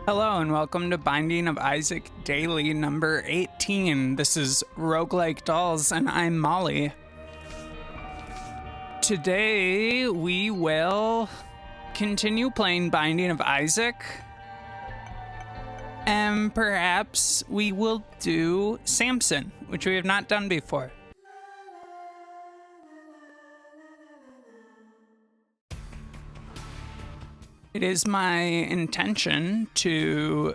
Hello and welcome to Binding of Isaac Daily number 18. This is Roguelike Dolls and I'm Molly. Today we will continue playing Binding of Isaac, and perhaps we will do Samson, which we have not done before. It is my intention to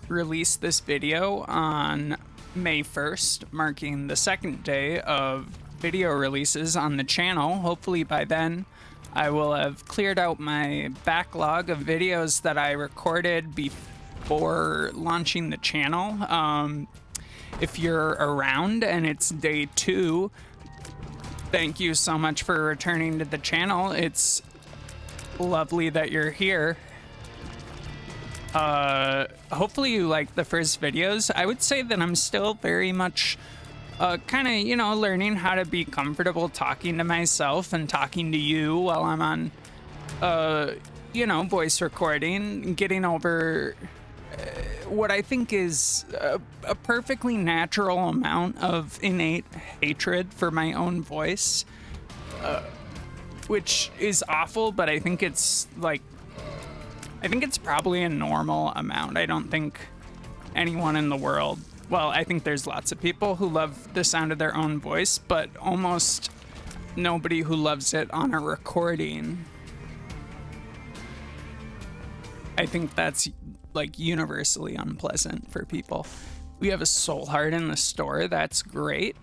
release this video on May 1st, marking the second day of video releases on the channel. Hopefully by then I will have cleared out my backlog of videos that I recorded before launching the channel. If you're around and it's day 2, thank you so much for returning to the channel. It's lovely that you're here. Hopefully you like the first videos. I would say that I'm still very much kind of, learning how to be comfortable talking to myself and talking to you while I'm on, voice recording, getting over what I think is a perfectly natural amount of innate hatred for my own voice. Which is awful, but I think it's probably a normal amount. I don't think anyone in the world, well, I think there's lots of people who love the sound of their own voice, but almost nobody who loves it on a recording. I think that's universally unpleasant for people. We have a soul heart in the store. That's great.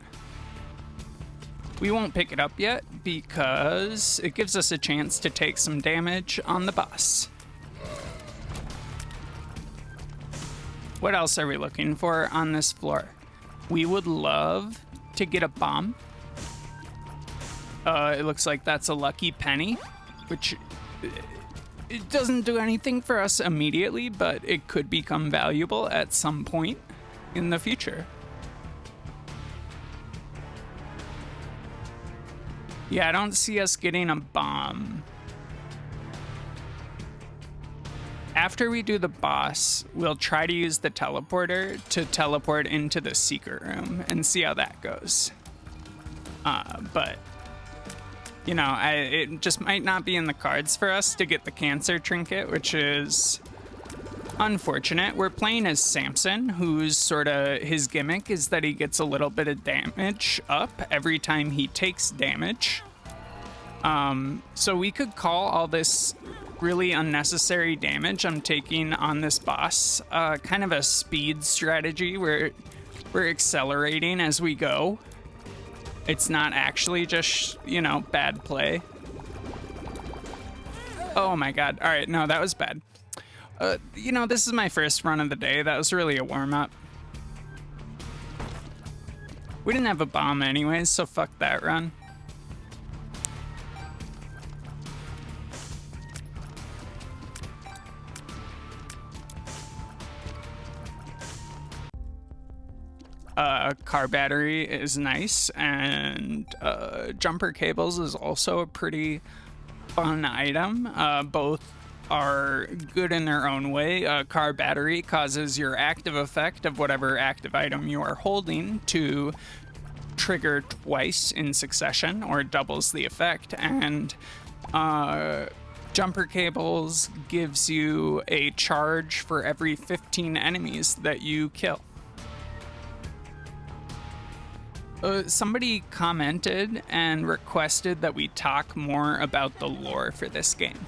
We won't pick it up yet because it gives us a chance to take some damage on the boss. What else are we looking for on this floor? We would love to get a bomb. It looks like that's a lucky penny, which it doesn't do anything for us immediately, but it could become valuable at some point in the future. Yeah, I don't see us getting a bomb. After we do the boss, we'll try to use the teleporter to teleport into the secret room and see how that goes. But, it just might not be in the cards for us to get the cancer trinket, which is unfortunate. We're playing as Samson, whose his gimmick is that he gets a little bit of damage up every time he takes damage. So we could call all this really unnecessary damage I'm taking on this boss kind of a speed strategy where we're accelerating as we go. It's not actually just, bad play. Oh my god. All right, no, that was bad. This is my first run of the day. That was really a warm-up. We didn't have a bomb anyways, so fuck that run. Car battery is nice, and jumper cables is also a pretty fun item. Both are good in their own way. Car battery causes your active effect of whatever active item you are holding to trigger twice in succession, or doubles the effect, and jumper cables gives you a charge for every 15 enemies that you kill. Somebody commented and requested that we talk more about the lore for this game.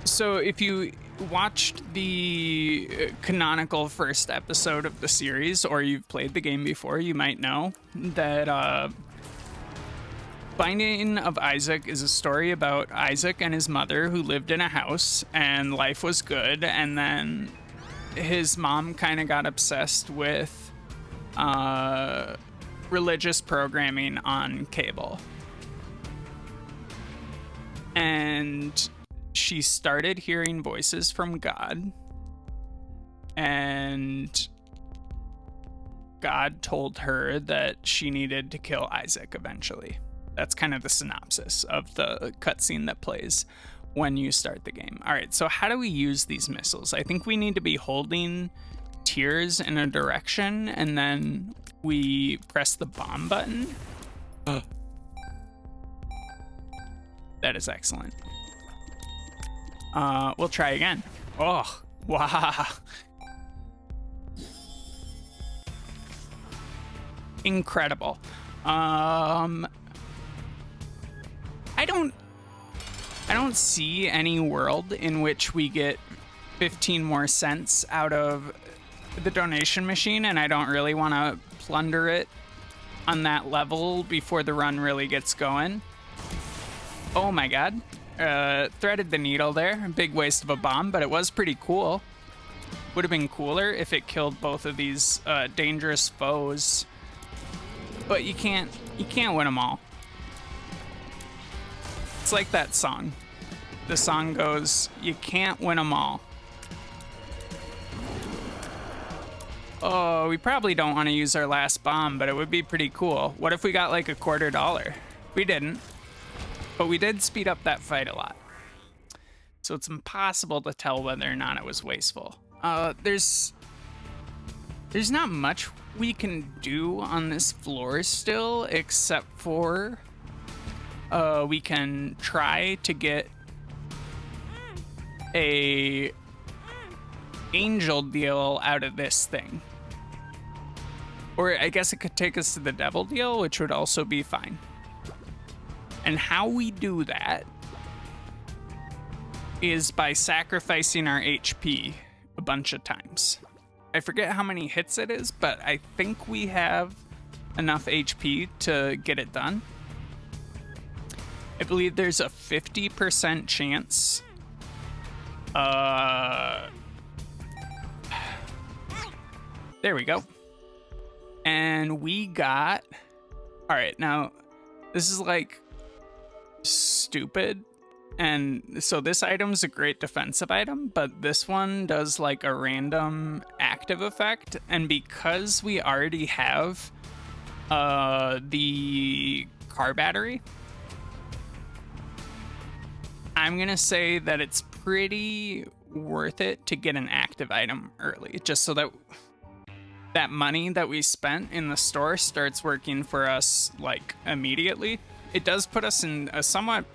So if you watched the canonical first episode of the series, or you've played the game before, you might know that Binding of Isaac is a story about Isaac and his mother who lived in a house and life was good, and then his mom kind of got obsessed with religious programming on cable. And she started hearing voices from God. And God told her that she needed to kill Isaac eventually. That's kind of the synopsis of the cutscene that plays. when you start the game. All right, so how do we use these missiles? I think we need to be holding tiers in a direction, and then we press the bomb button. That is excellent. We'll try again. Oh, wow. Incredible. I don't see any world in which we get 15 more cents out of the donation machine, and I don't really want to plunder it on that level before the run really gets going. Oh my god. Threaded the needle there. Big waste of a bomb, but it was pretty cool. Would have been cooler if it killed both of these dangerous foes. But you can't win them all. It's like that song. The song goes, you can't win them all. Oh, we probably don't want to use our last bomb, but it would be pretty cool. What if we got like $0.25? We didn't. But we did speed up that fight a lot. So it's impossible to tell whether or not it was wasteful. There's not much we can do on this floor still, except for we can try to get a angel deal out of this thing. Or I guess it could take us to the devil deal, which would also be fine. And how we do that is by sacrificing our HP a bunch of times. I forget how many hits it is, but I think we have enough HP to get it done. I believe there's a 50% chance. There we go. And we got... All right, now this is like stupid. And so this item's a great defensive item, but this one does like a random active effect. And because we already have the car battery, I'm gonna say that it's pretty worth it to get an active item early, just so that that money that we spent in the store starts working for us like immediately. It does put us in a somewhat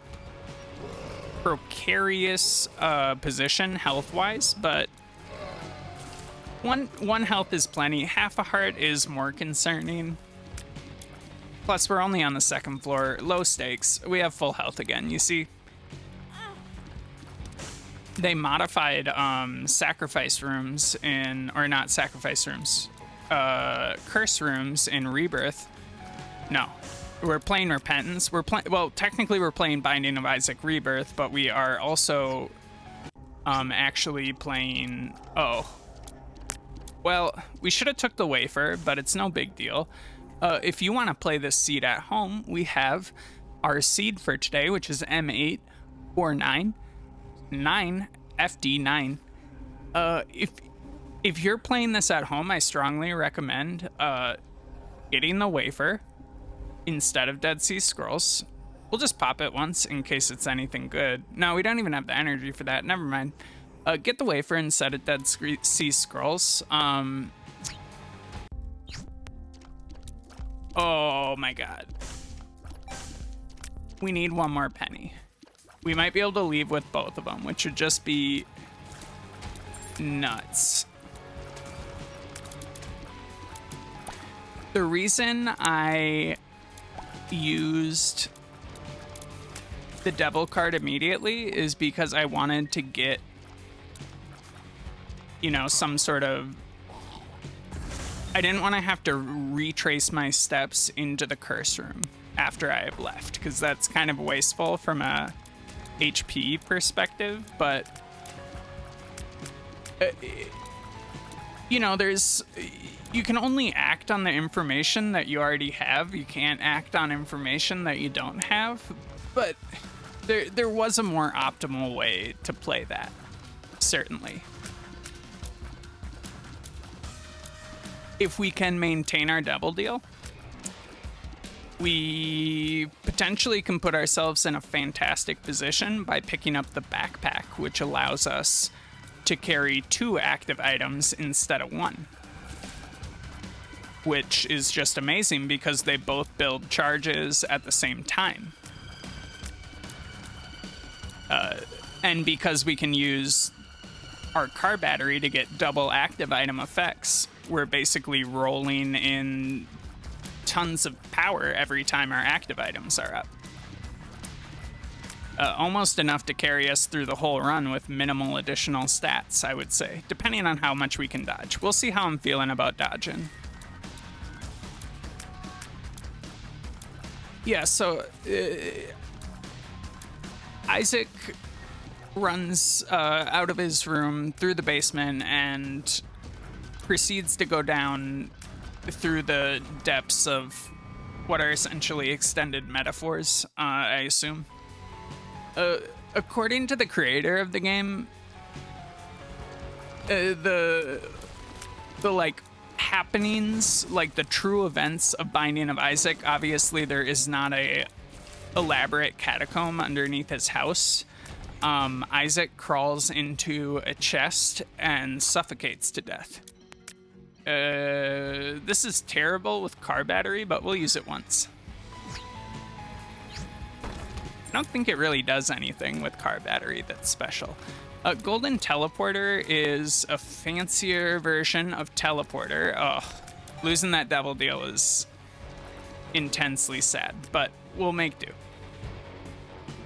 precarious position health-wise, but one health is plenty. Half a heart is more concerning. Plus, we're only on the second floor. Low stakes. We have full health again, you see. They modified sacrifice rooms in, or not sacrifice rooms, curse rooms in Rebirth. No, we're playing Repentance. Well, technically we're playing Binding of Isaac Rebirth, but we are also actually playing, well, we should have took the wafer, but it's no big deal. If you want to play this seed at home, we have our seed for today, which is M849. 9 FD9. If you're playing this at home, I strongly recommend getting the wafer instead of Dead Sea Scrolls. We'll just pop it once in case it's anything good. No, we don't even have the energy for that. Never mind. Get the wafer instead of Dead Sea Scrolls. Oh my god. We need one more penny. We might be able to leave with both of them, which would just be nuts. The reason I used the devil card immediately is because I wanted to get, you know, some sort of... I didn't want to have to retrace my steps into the curse room after I have left, because that's kind of wasteful from a HP perspective, but you know, you can only act on the information that you already have. You can't act on information that you don't have, but there was a more optimal way to play that, certainly. If we can maintain our double deal, we potentially can put ourselves in a fantastic position by picking up the backpack, which allows us to carry 2 active items instead of 1. Which is just amazing because they both build charges at the same time. And because we can use our car battery to get double active item effects, we're basically rolling in tons of power every time our active items are up. Almost enough to carry us through the whole run with minimal additional stats, I would say, depending on how much we can dodge. We'll see how I'm feeling about dodging. Yeah, so Isaac runs out of his room through the basement and proceeds to go down through the depths of what are essentially extended metaphors, I assume. According to the creator of the game, the like happenings, like the true events of Binding of Isaac, obviously there is not a elaborate catacomb underneath his house. Isaac crawls into a chest and suffocates to death. This is terrible with car battery, but we'll use it once. I don't think it really does anything with car battery that's special. Golden Teleporter is a fancier version of Teleporter. Oh, losing that Devil Deal is intensely sad, but we'll make do.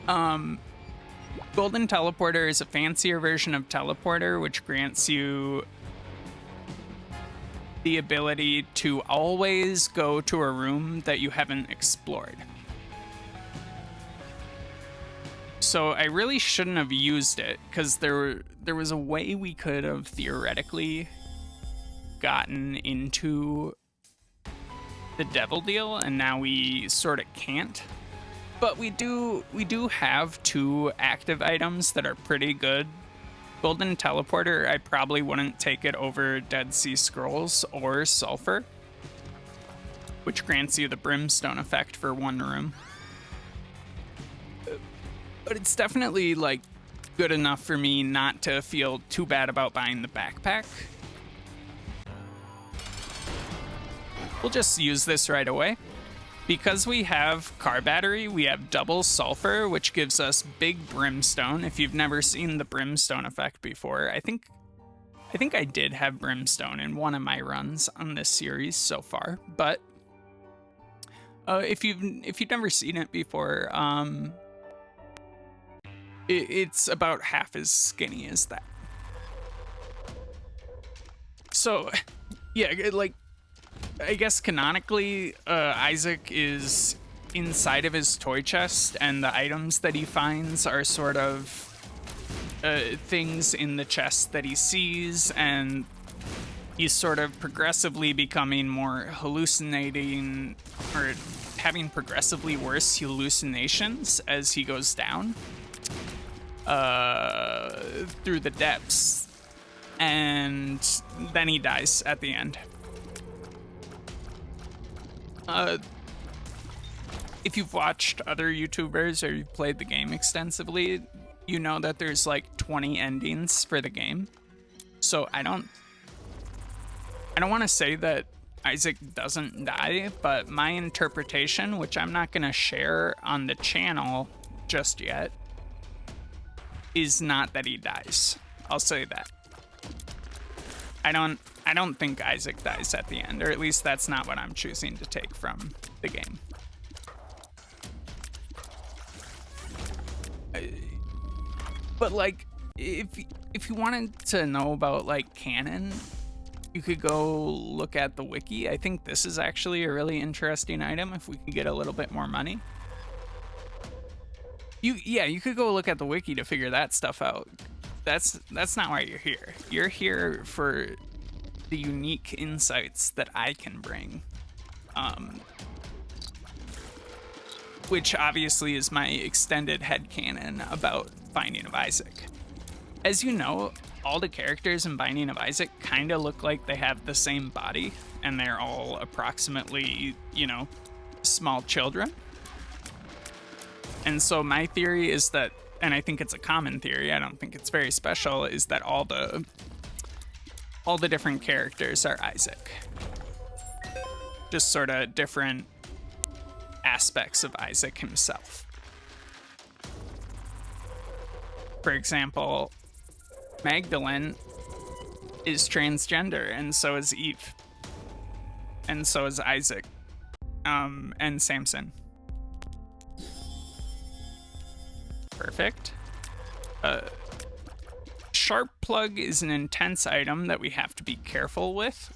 Golden Teleporter is a fancier version of Teleporter, which grants you the ability to always go to a room that you haven't explored. So I really shouldn't have used it, because there was a way we could have theoretically gotten into the Devil Deal, and now we sort of can't. But we do have 2 active items that are pretty good. Golden Teleporter, I probably wouldn't take it over Dead Sea Scrolls or Sulfur, which grants you the Brimstone effect for 1 room. But it's definitely, like, good enough for me not to feel too bad about buying the backpack. We'll just use this right away. Because we have car battery, we have double sulfur, which gives us big brimstone. If you've never seen the brimstone effect before, I think I did have brimstone in one of my runs on this series so far. But if you've never seen it before, it's about half as skinny as that. So, yeah, like, I guess canonically, Isaac is inside of his toy chest, and the items that he finds are sort of things in the chest that he sees, and he's sort of progressively becoming more hallucinating, or having progressively worse hallucinations as he goes down through the depths, and then he dies at the end. If you've watched other YouTubers or you've played the game extensively, you know that there's like 20 endings for the game. So I don't want to say that Isaac doesn't die, but my interpretation, which I'm not going to share on the channel just yet, is not that he dies. I'll say that. I don't think Isaac dies at the end, or at least that's not what I'm choosing to take from the game. But like, if you wanted to know about like canon, you could go look at the wiki. I think this is actually a really interesting item if we can get a little bit more money. You could go look at the wiki to figure that stuff out. That's not why you're here. You're here for the unique insights that I can bring, which obviously is my extended headcanon about Binding of Isaac. As you know, all the characters in Binding of Isaac kind of look like they have the same body, and they're all approximately, small children. And so my theory is that, and I think it's a common theory, I don't think it's very special, is that all the different characters are Isaac. Just sort of different aspects of Isaac himself. For example, Magdalene is transgender, and so is Eve. And so is Isaac. And Samson. Perfect. Sharp Plug is an intense item that we have to be careful with.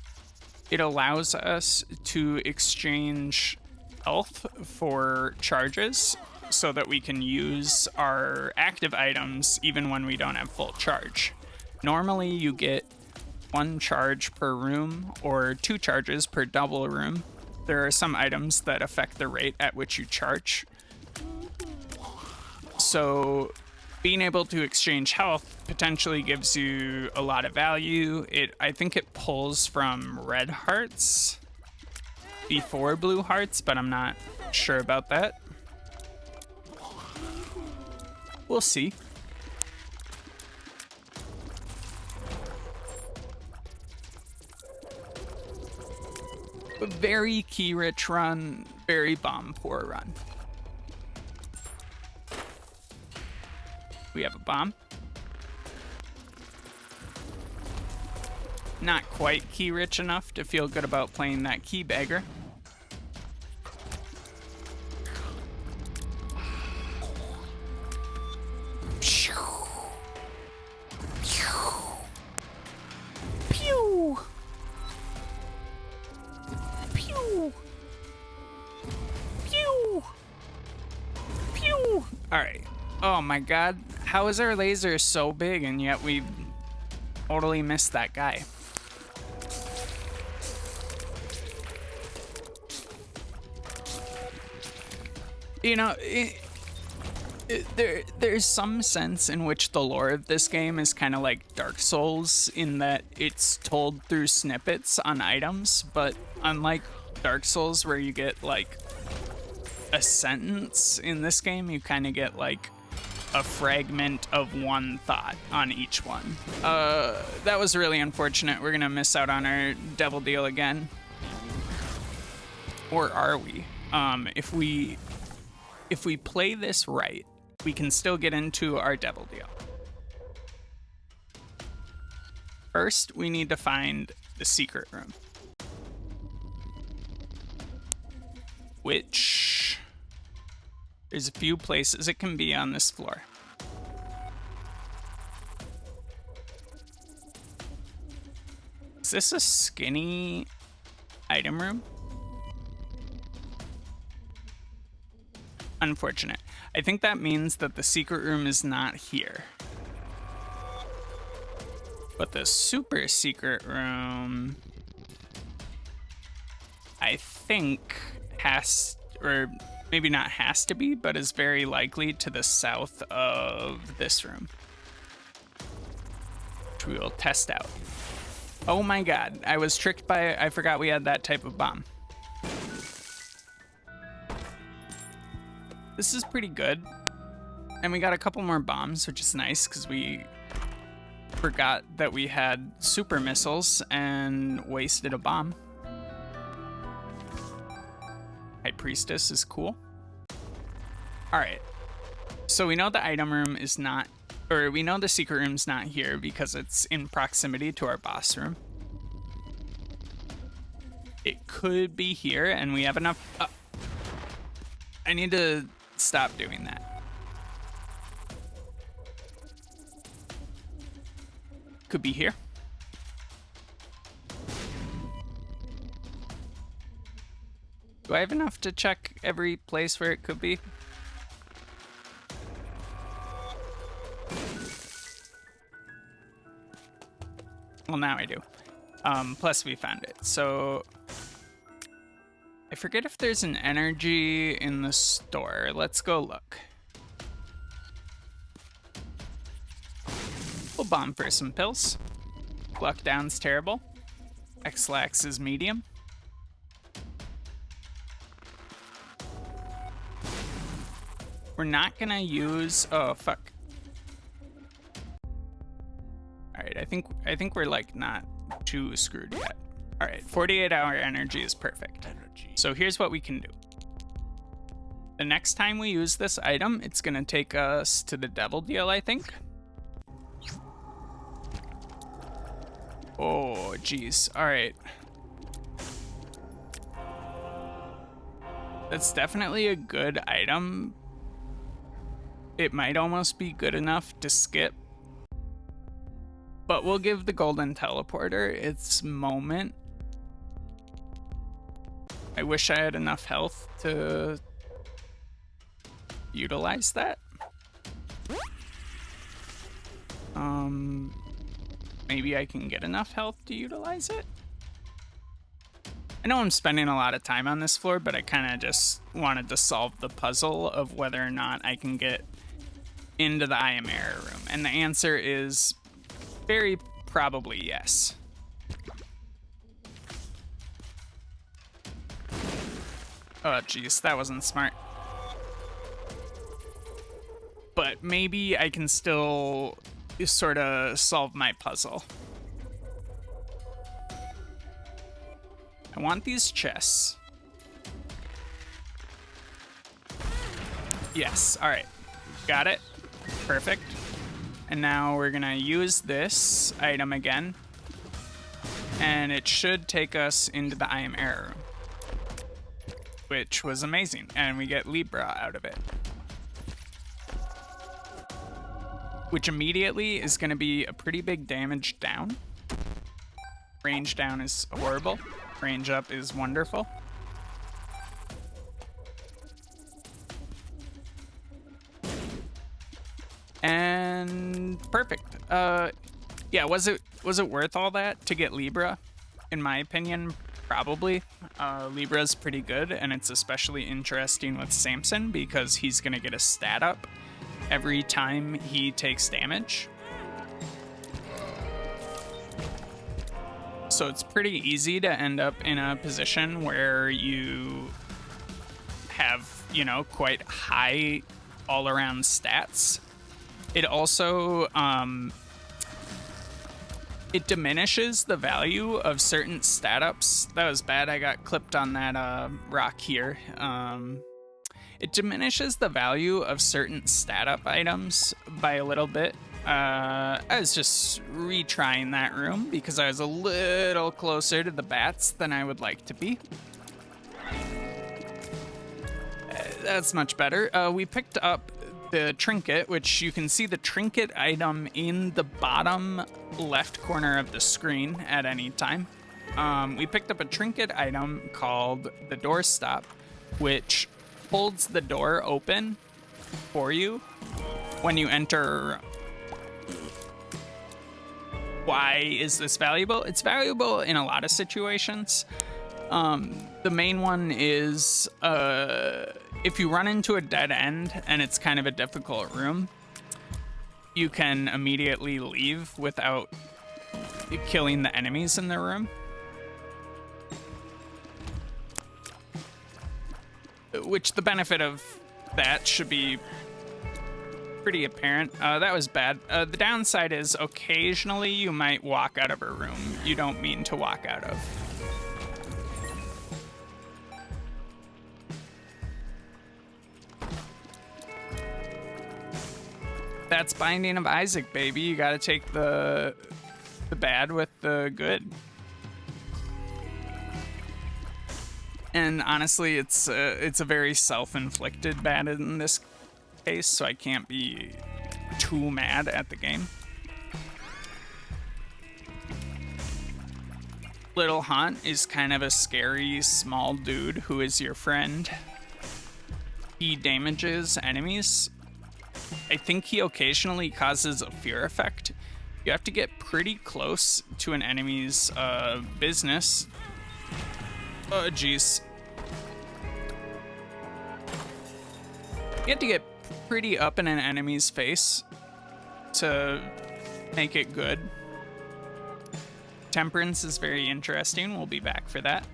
It allows us to exchange health for charges so that we can use our active items even when we don't have full charge. Normally you get 1 charge per room or 2 charges per double room. There are some items that affect the rate at which you charge. So being able to exchange health potentially gives you a lot of value. I think it pulls from red hearts before blue hearts, but I'm not sure about that. We'll see. A very key-rich run, very bomb-poor run. We have a bomb. Not quite key-rich enough to feel good about playing that key bagger. Pew! Pew! Pew! Pew! Alright. Oh my god. How is our laser so big and yet we totally missed that guy? You know, there's some sense in which the lore of this game is kind of like Dark Souls in that it's told through snippets on items, but unlike Dark Souls where you get like a sentence, in this game you kind of get like a fragment of one thought on each one. That was really unfortunate. We're gonna miss out on our devil deal again. Or are we? If we play this right, we can still get into our devil deal. First, we need to find the secret room. Which... there's a few places it can be on this floor. Is this a skinny item room? Unfortunate. I think that means that the secret room is not here. But the super secret room, I think has, or maybe not has to be, but is very likely to the south of this room, which we will test out. Oh my god, I was tricked by, I forgot we had that type of bomb. This is pretty good. And we got a couple more bombs, which is nice because we forgot that we had super missiles and wasted a bomb. High Priestess is cool. Alright. So we know the item room is not, or we know the secret room's not here because it's in proximity to our boss room. It could be here and we have enough. I need to stop doing that. Could be here. Do I have enough to check every place where it could be? Well, now I do. Plus we found it. So I forget if there's an energy in the store. Let's go look. We'll bomb for some pills. Luck down's terrible. X-Lax is medium. We're not gonna use, oh fuck. All right, I think we're like not too screwed yet. All right, 48-hour energy is perfect. So here's what we can do. The next time we use this item, it's gonna take us to the devil deal, I think. Oh, geez. All right. That's definitely a good item. It might almost be good enough to skip. But we'll give the golden teleporter its moment. I wish I had enough health to utilize that. Maybe I can get enough health to utilize it. I know I'm spending a lot of time on this floor, but I kind of just wanted to solve the puzzle of whether or not I can get into the I Am Error room. And the answer is very probably yes. Oh, geez, that wasn't smart. But maybe I can still sort of solve my puzzle. I want these chests. Yes, all right, got it, perfect. And now we're gonna use this item again, and it should take us into the I Am Error room, which was amazing, and we get Libra out of it. Which immediately is gonna be a pretty big damage down. Range down is horrible. Range up is wonderful. And perfect. Yeah, was it worth all that to get Libra? In my opinion, probably. Libra's pretty good, and it's especially interesting with Samson because he's gonna get a stat up every time he takes damage. So it's pretty easy to end up in a position where you have, you know, quite high all-around stats. It also, it diminishes the value of certain stat ups. That was bad, I got clipped on that rock here. It diminishes the value of certain stat up items by a little bit. I was just retrying that room because I was a little closer to the bats than I would like to be. That's much better. We picked up the trinket, which you can see the trinket item in the bottom left corner of the screen at any time. We picked up a trinket item called the doorstop, which holds the door open for you when you enter. Why is this valuable? It's valuable in a lot of situations. The main one is if you run into a dead end and it's kind of a difficult room, you can immediately leave without killing the enemies in the room. Which the benefit of that should be pretty apparent. That was bad. The downside is occasionally you might walk out of a room you don't mean to walk out of. That's Binding of Isaac, baby. You gotta take the bad with the good. And honestly, it's a very self-inflicted bad in this case, so I can't be too mad at the game. Little Hunt is kind of a scary small dude who is your friend. He damages enemies. I think he occasionally causes a fear effect. You have to get pretty close to an enemy's business. Oh, jeez. You have to get pretty up in an enemy's face to make it good. Temperance is very interesting. We'll be back for that.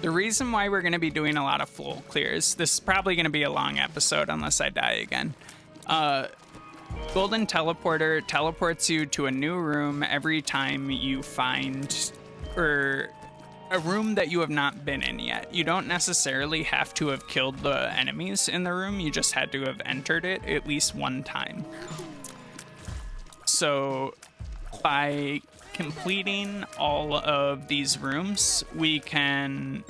The reason why we're going to be doing a lot of full clears, this is probably going to be a long episode unless I die again. Golden Teleporter teleports you to a new room every time you find or a room that you have not been in yet. You don't necessarily have to have killed the enemies in the room, you just had to have entered it at least one time. So by completing all of these rooms, we can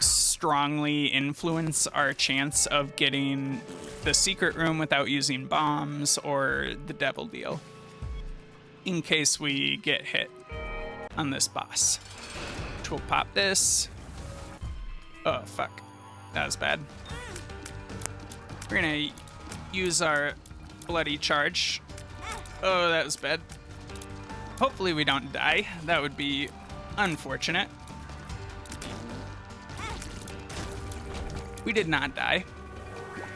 strongly influence our chance of getting the secret room without using bombs or the devil deal, in case we get hit on this boss. Which we'll pop this. Oh, fuck. That was bad. We're gonna use our bloody charge. Oh, that was bad. Hopefully we don't die. That would be unfortunate. We did not die.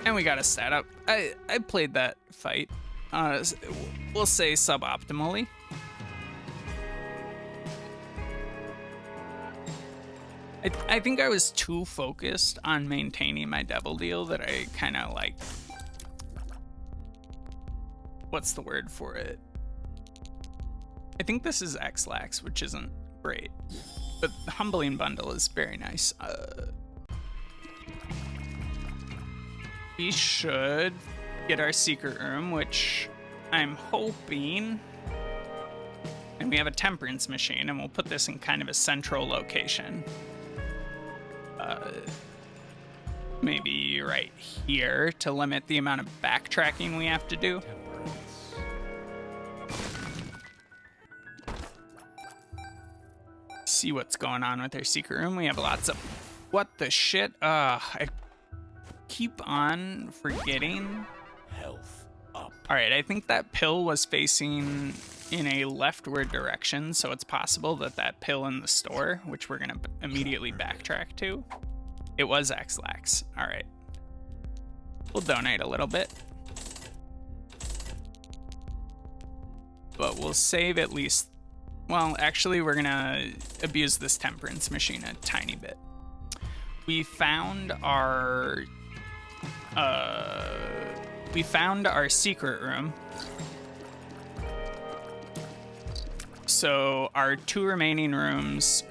And we got a stat up. I played that fight, we'll say suboptimally. I think I was too focused on maintaining my devil deal that I kind of like... What's the word for it? I think this is X-Lax, which isn't great. But the Humbling Bundle is very nice. We should get our secret room, which I'm hoping... And we have a temperance machine, and we'll put this in kind of a central location. Maybe right here to limit the amount of backtracking we have to do. See what's going on with our secret room. We have lots of... What the shit? I keep on forgetting. Health up. All right, I think that pill was facing in a leftward direction, so it's possible that that pill in the store, which we're gonna immediately backtrack to, it was X-Lax. All right, we'll donate a little bit, but we'll save at least. Well, actually, we're gonna abuse this temperance machine a tiny bit. We found our secret room. So our three remaining rooms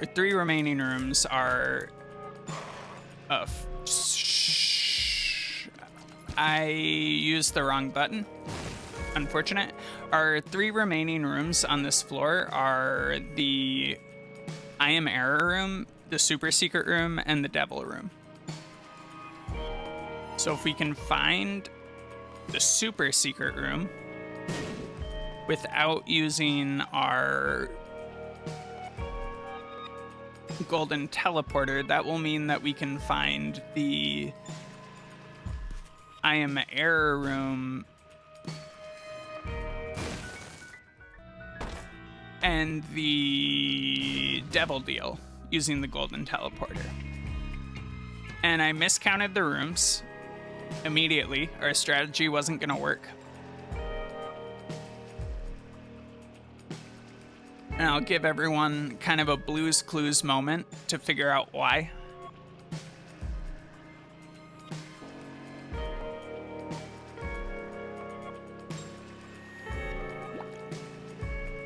are... I used the wrong button. Unfortunate. Our 3 remaining rooms on this floor are the I Am Error room, the super secret room, and the devil room. So if we can find the super secret room without using our golden teleporter, that will mean that we can find the I Am Error room and the devil deal using the golden teleporter. And I miscounted the rooms immediately. Our strategy wasn't gonna work. And I'll give everyone kind of a Blue's Clues moment to figure out why.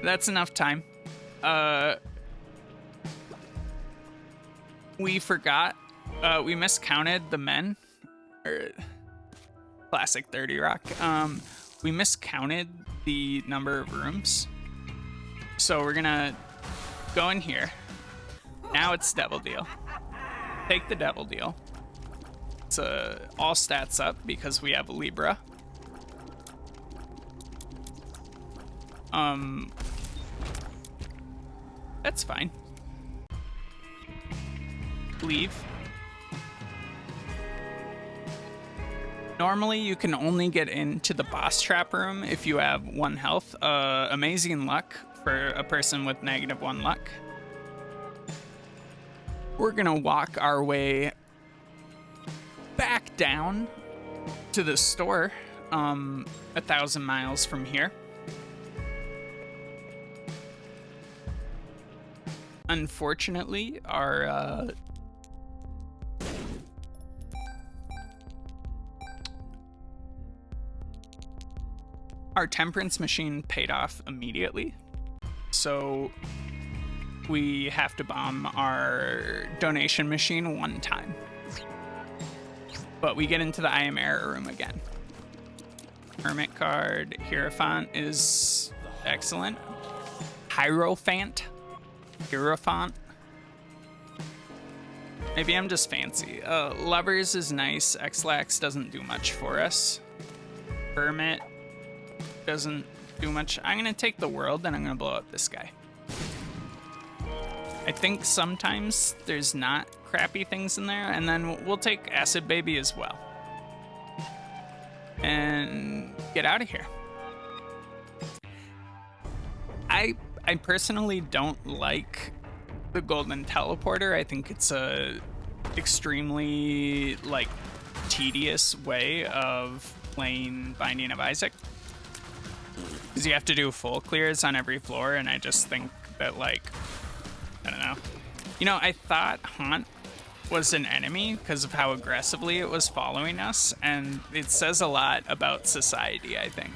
That's enough time. We forgot. We miscounted the men. Classic 30 Rock. We miscounted the number of rooms. So we're gonna go in here. Now it's devil deal. Take the devil deal. It's all stats up because we have Libra. That's fine. Leave. Normally, you can only get into the boss trap room if you have 1 health. Amazing luck for a person with -1 luck. We're gonna walk our way back down to the store, 1,000 miles from here. Unfortunately, our temperance machine paid off immediately, so we have to bomb our donation machine one time. But we get into the I Am Error room again. Hermit card, Hierophant is excellent. Hierophant. Maybe I'm just fancy. Lovers is nice. X-Lax doesn't do much for us. Hermit doesn't do much. I'm gonna take the world and I'm gonna blow up this guy. I think sometimes there's not crappy things in there, and then we'll take Acid Baby as well. And get out of here. I personally don't like the Golden Teleporter. I think it's a extremely, like, tedious way of playing Binding of Isaac. Because you have to do full clears on every floor, and I just think that, like, I don't know. You know, I thought Haunt was an enemy because of how aggressively it was following us, and it says a lot about society, I think.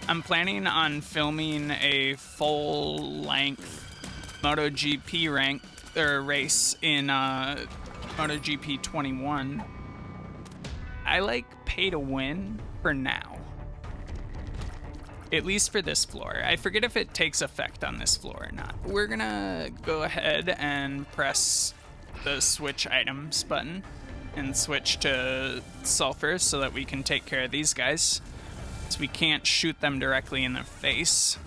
I'm planning on filming a full-length MotoGP race in MotoGP 21. I like pay to win for now. At least for this floor. I forget if it takes effect on this floor or not. We're gonna go ahead and press the switch items button and switch to sulfur so that we can take care of these guys. So we can't shoot them directly in the face.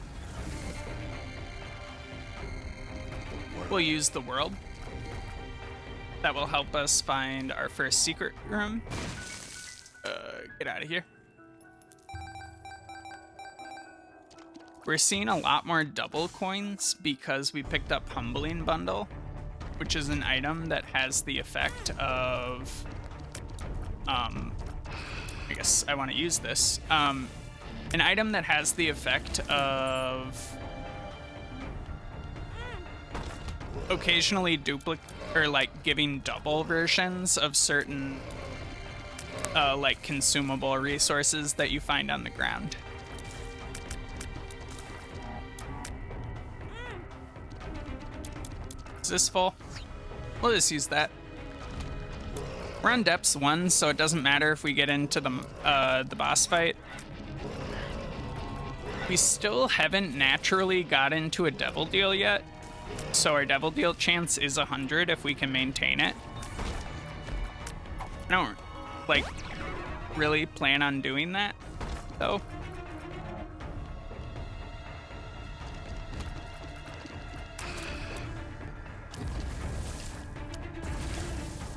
We'll use the world. That will help us find our first secret room. Get out of here. We're seeing a lot more double coins because we picked up Humbling Bundle, which is an item that has the effect of, I guess I want to use this. An item that has the effect of occasionally giving double versions of certain, like, consumable resources that you find on the ground. Is this full? We'll just use that. We're on Depths 1, so it doesn't matter if we get into the boss fight. We still haven't naturally got into a Devil Deal yet, so our Devil Deal chance is 100 if we can maintain it. I don't, like, really plan on doing that, though.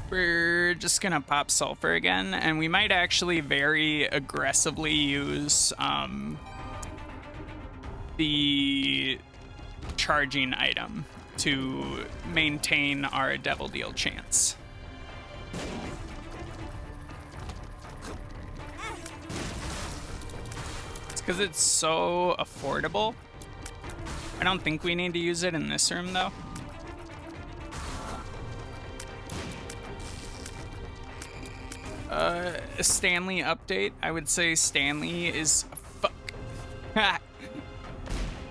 We're just gonna pop sulfur again, and we might actually very aggressively use the charging item to maintain our Devil Deal chance. It's because it's so affordable. I don't think we need to use it in this room, though. A Stanley update. I would say Stanley is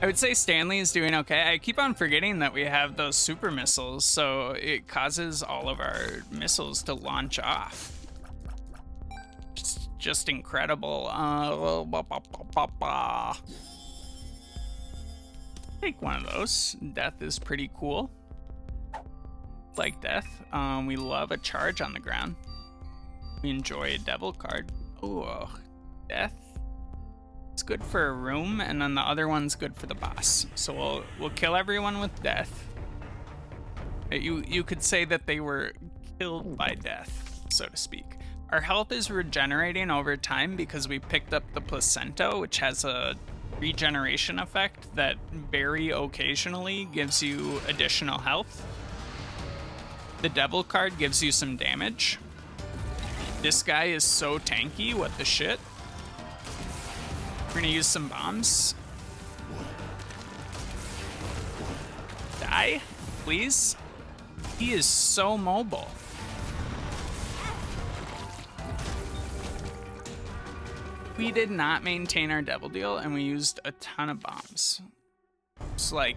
I would say Stanley is doing okay. I keep on forgetting that we have those super missiles, so it causes all of our missiles to launch off. It's just incredible. Take one of those. Death is pretty cool. Like Death. We love a charge on the ground. We enjoy a devil card. Oh, Death. It's good for a room, and then the other one's good for the boss. So we'll kill everyone with Death. You could say that they were killed by Death, so to speak. Our health is regenerating over time because we picked up the Placenta, which has a regeneration effect that very occasionally gives you additional health. The Devil card gives you some damage. This guy is so tanky, what the shit? We're gonna use some bombs. Die, please. He is so mobile. We did not maintain our Devil Deal, and we used a ton of bombs. It's like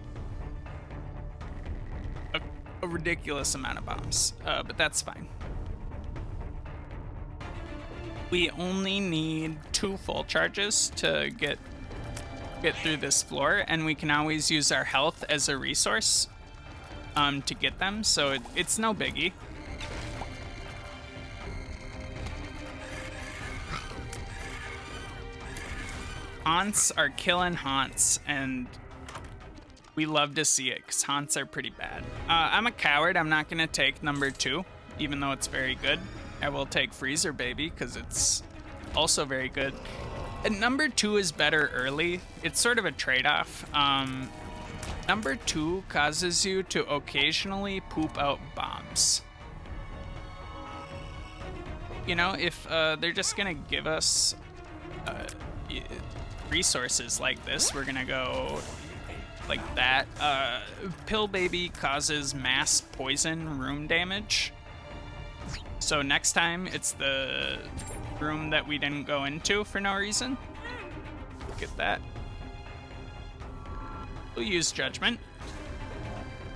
a ridiculous amount of bombs, but that's fine. We only need 2 full charges to get through this floor, and we can always use our health as a resource to get them, so it's no biggie. Haunts are killing haunts, and we love to see it because haunts are pretty bad. I'm a coward. I'm not going to take number 2, even though it's very good. I will take Freezer Baby because it's also very good. And number 2 is better early. It's sort of a trade-off. Number 2 causes you to occasionally poop out bombs. You know, if they're just going to give us resources like this, we're gonna go like that. Pill Baby causes mass poison room damage, so next time it's the room that we didn't go into for no reason. Get that. We'll use Judgment.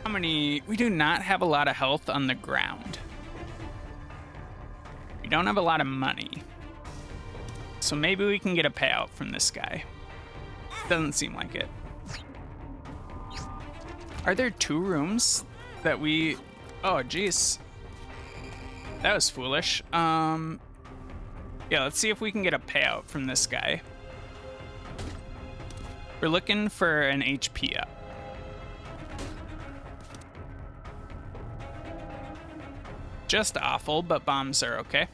How many? We do not have a lot of health on the ground. We don't have a lot of money. So maybe we can get a payout from this guy. Doesn't seem like it. Are there 2 rooms that we... Oh, jeez. That was foolish. Yeah, let's see if we can get a payout from this guy. We're looking for an HP up. Just awful, but bombs are okay.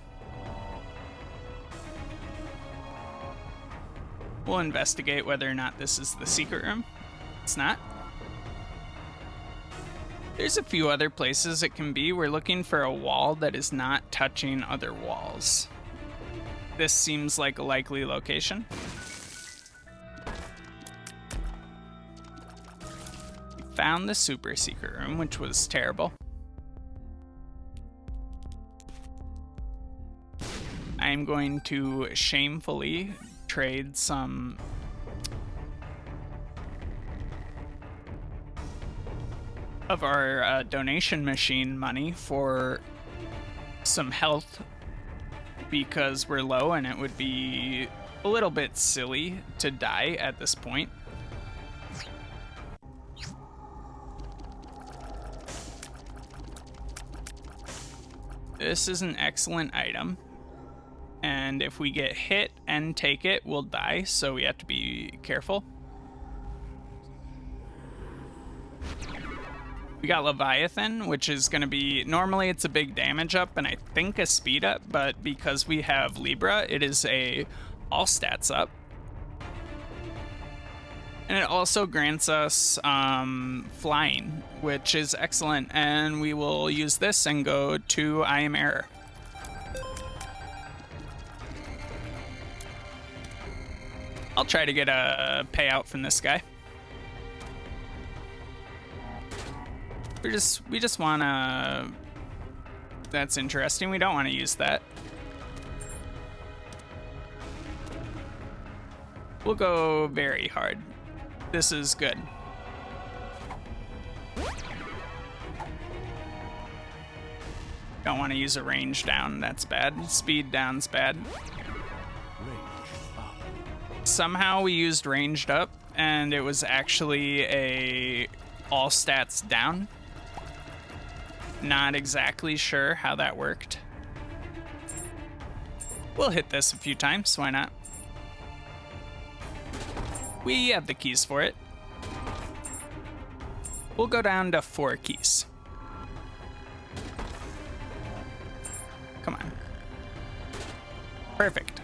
We'll investigate whether or not this is the secret room. It's not. There's a few other places it can be. We're looking for a wall that is not touching other walls. This seems like a likely location. We found the super secret room, which was terrible. I'm going to shamefully trade some of our donation machine money for some health because we're low and it would be a little bit silly to die at this point. This is an excellent item. And if we get hit and take it, we'll die, so we have to be careful. We got Leviathan, which is going to be... Normally it's a big damage up and I think a speed up, but because we have Libra, it is a all stats up. And it also grants us flying, which is excellent. And we will use this and go to I Am Error. I'll try to get a payout from this guy. We just wanna... That's interesting. We don't want to use that. We'll go very hard. This is good. Don't want to use a range down. That's bad. Speed down's bad. Somehow we used ranged up, and it was actually a all stats down. Not exactly sure how that worked. We'll hit this a few times, why not? We have the keys for it. We'll go down to 4 keys. Come on. Perfect.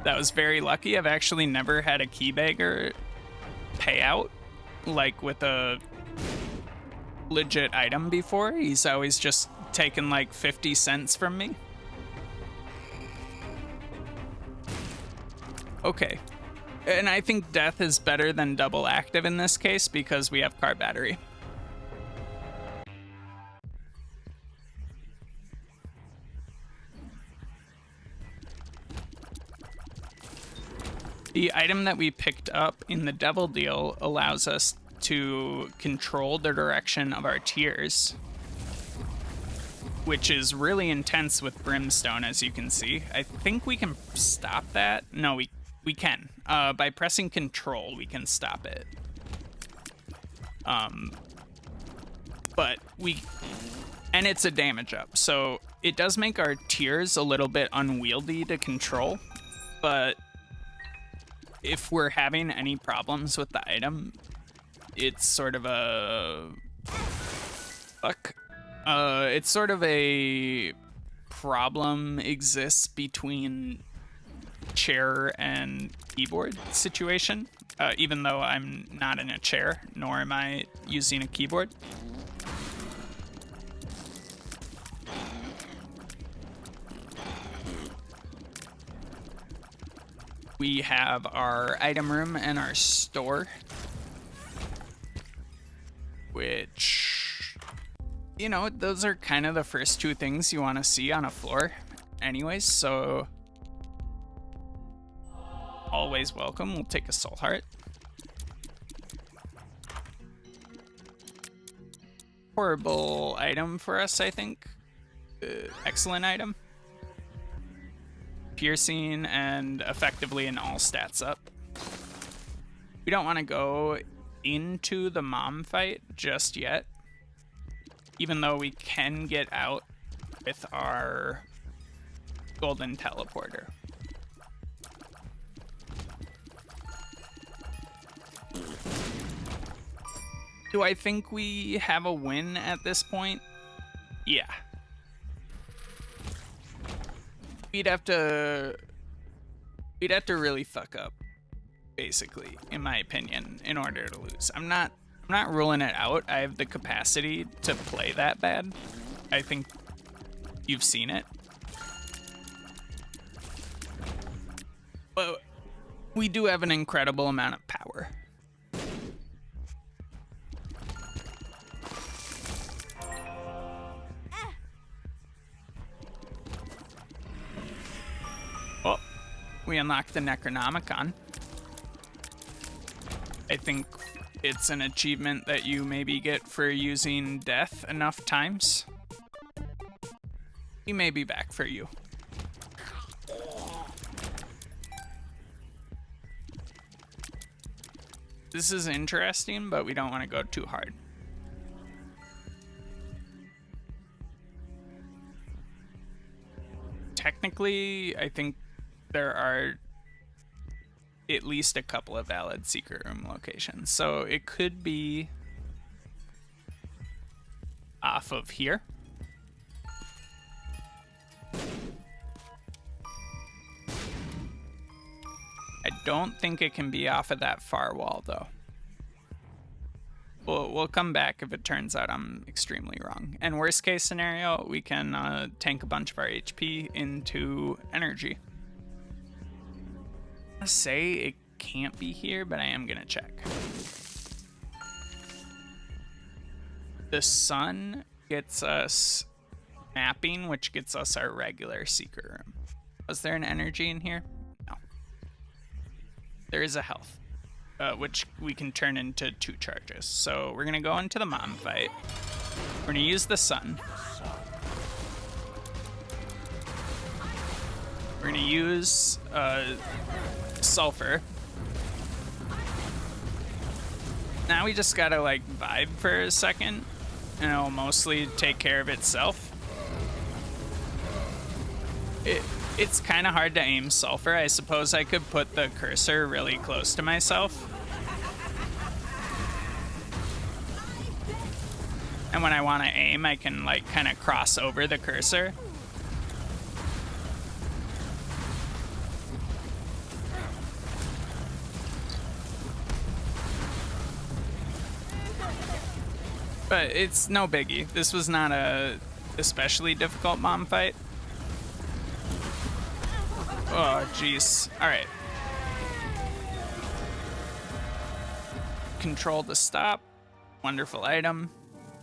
That was very lucky. I've actually never had a key bagger payout, like with a legit item before. He's always just taken like 50 cents from me. Okay. And I think death is better than double active in this case because we have car battery. The item that we picked up in the Devil Deal allows us to control the direction of our tears, which is really intense with Brimstone, as you can see. I think we can stop that. No, we can. By pressing Control, we can stop it. But and it's a damage up, so it does make our tears a little bit unwieldy to control, but if we're having any problems with the item, it's sort of a... it's sort of a problem exists between chair and keyboard situation, even though I'm not in a chair, nor am I using a keyboard. We have our item room and our store, which, you know, those are kind of the first two things you want to see on a floor anyways, so always welcome. We'll take a soul heart. Horrible item for us, I think. Excellent item. Piercing and effectively an all stats up. We don't want to go into the mom fight just yet, even though we can get out with our golden teleporter. Do I think we have a win at this point? Yeah. We'd have to really fuck up, basically, in my opinion, in order to lose. I'm not ruling it out. I have the capacity to play that bad. I think you've seen it. But we do have an incredible amount of power. Oh, we unlocked the Necronomicon. I think it's an achievement that you maybe get for using death enough times. We may be back for you. This is interesting, but we don't want to go too hard. Technically, I think there are at least a couple of valid secret room locations. So it could be off of here. I don't think it can be off of that far wall, though. We'll come back if it turns out I'm extremely wrong. And worst case scenario, we can tank a bunch of our HP into energy. I say it can't be here, but I am gonna check. The sun gets us mapping, which gets us our regular secret room. Was there an energy in here? No. There is a health, which we can turn into 2 charges. So we're gonna go into the mom fight. We're gonna use the sun. We're gonna use sulfur. Now we just gotta like vibe for a second, and it'll mostly take care of itself. It's kind of hard to aim sulfur. I suppose I could put the cursor really close to myself. And when I want to aim, I can like kind of cross over the cursor. But it's no biggie. This was not a especially difficult mom fight. Oh, jeez. All right. control to stop. Wonderful item.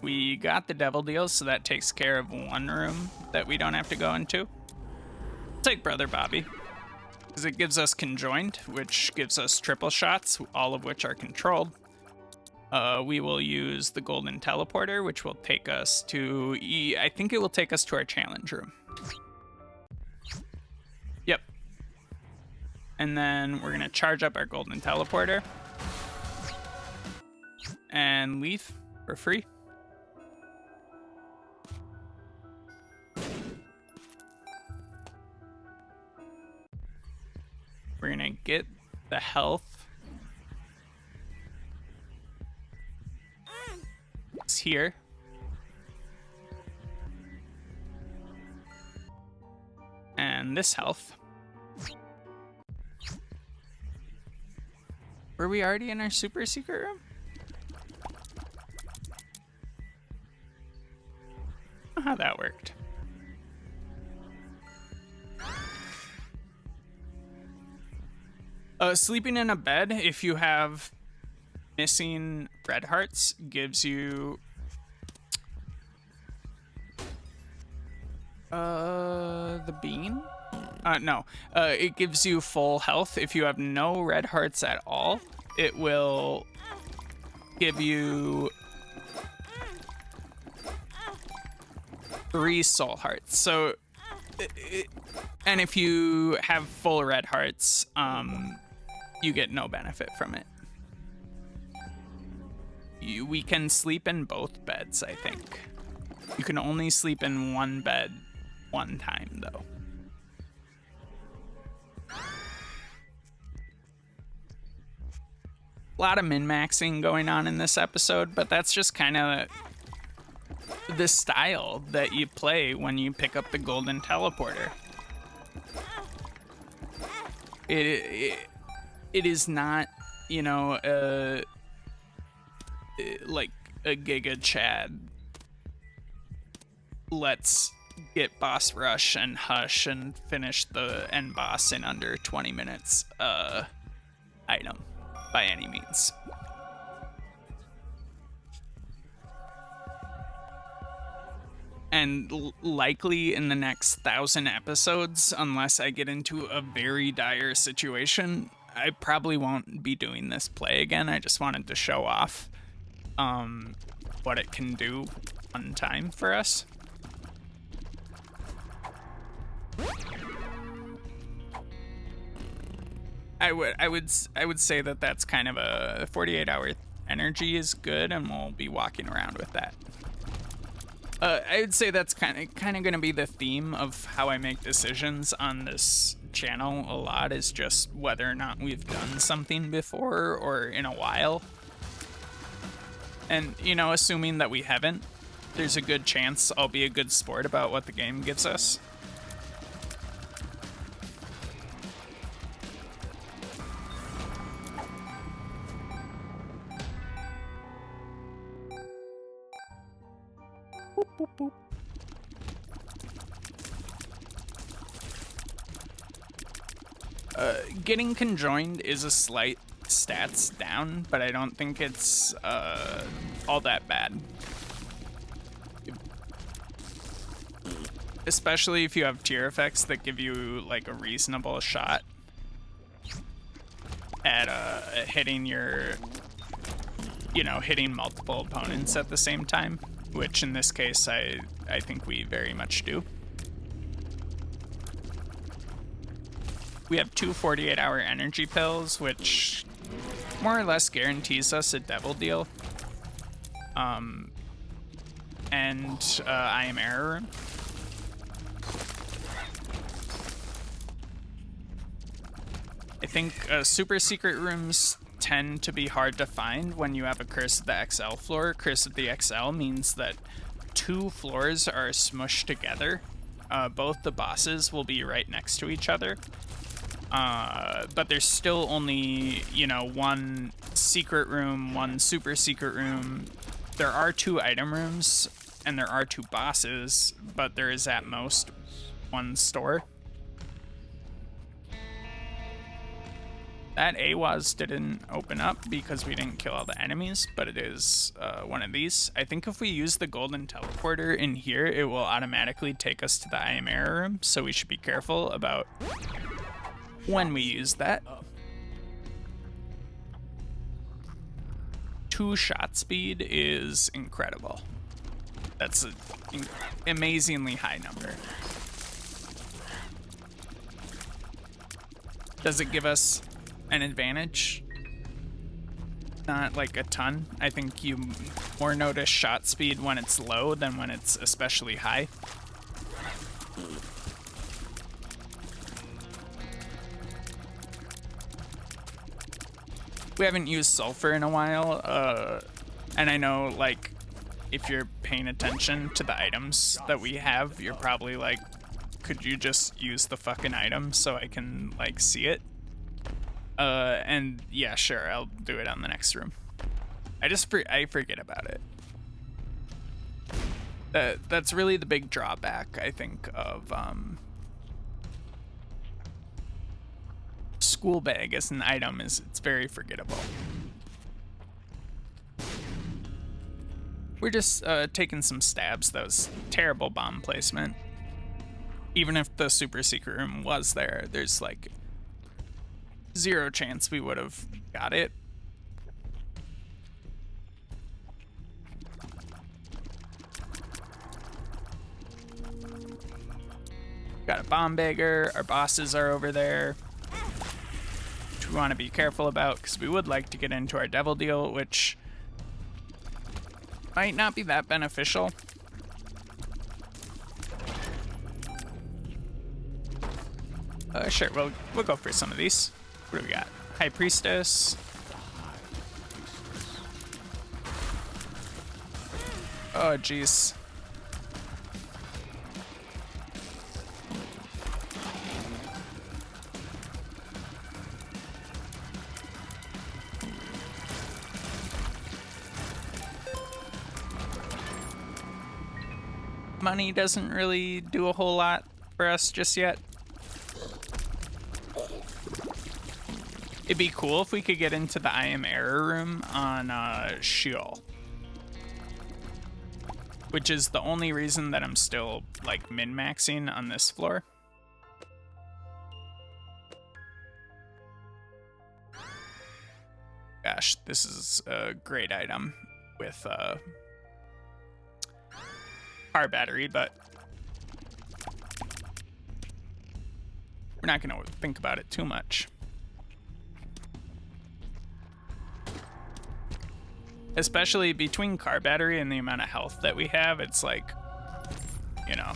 We got the devil deal, so that takes care of one room that we don't have to go into. Take Brother Bobby, because it gives us conjoined, which gives us triple shots, all of which are controlled. We will use the golden teleporter, which will take us to... I think it will take us to our challenge room. Yep. And then we're going to charge up our golden teleporter. And leave for free. We're going to get the health. It's here. And this health. Were we already in our super secret room? I don't know how that worked. Sleeping in a bed, if you have missing red hearts, gives you the bean? No. It gives you full health. If you have no red hearts at all, it will give you 3 soul hearts. So, and if you have full red hearts, you get no benefit from it. We can sleep in both beds, I think. You can only sleep in one bed one time, though. A lot of min-maxing going on in this episode, but that's just kind of the style that you play when you pick up the golden teleporter. It is not, you know, like a Giga Chad. Let's get boss rush and hush and finish the end boss in under 20 minutes item by any means. And likely in the next 1,000 episodes, unless I get into a very dire situation, I probably won't be doing this play again. I just wanted to show off what it can do one time for us. I would say that that's kind of a 48-hour energy is good, and we'll be walking around with that. I would say that's kind of going to be the theme of how I make decisions on this channel a lot, is just whether or not we've done something before or in a while. And, you know, assuming that we haven't, there's a good chance I'll be a good sport about what the game gives us. Boop, boop, boop. Getting conjoined is a slight stats down, but I don't think it's all that bad. Especially if you have tier effects that give you like a reasonable shot at hitting your, you know, hitting multiple opponents at the same time, which in this case I think we very much do. We have 2 48-hour energy pills, which more or less guarantees us a devil deal. And I am error room. I think super secret rooms tend to be hard to find when you have a Curse of the XL floor. Curse of the XL means that 2 floors are smushed together. Both the bosses will be right next to each other. But there's still only, you know, 1 secret room, 1 super secret room. There are 2 item rooms, and there are 2 bosses, but there is at most 1 store. That AWAS didn't open up because we didn't kill all the enemies, but it is one of these. I think if we use the golden teleporter in here, it will automatically take us to the I Am Error room, so we should be careful about when we use that. 2 shot speed is incredible. That's an amazingly high number. Does it give us an advantage? Not like a ton. I think you more notice shot speed when it's low than when it's especially high. We haven't used sulfur in a while, and I know, like, if you're paying attention to the items that we have, you're probably like, could you just use the fucking item so I can, like, see it? And yeah, sure, I'll do it on the next room. I forget about it. That's really the big drawback, I think, of school bag as an item, is it's very forgettable. We're just taking some stabs. That was terrible bomb placement. Even if the super secret room was there, there's like 0 chance we would have got it. Got a bomb bagger. Our bosses are over there, which we want to be careful about because we would like to get into our devil deal, which might not be that beneficial. Sure, we'll go for some of these. What do we got? High Priestess. Oh, jeez. Money doesn't really do a whole lot for us just yet. It'd be cool if we could get into the I Am Error room on Sheol, which is the only reason that I'm still like min-maxing on this floor. Gosh, this is a great item with car battery, but we're not gonna think about it too much. Especially between car battery and the amount of health that we have, it's like, you know,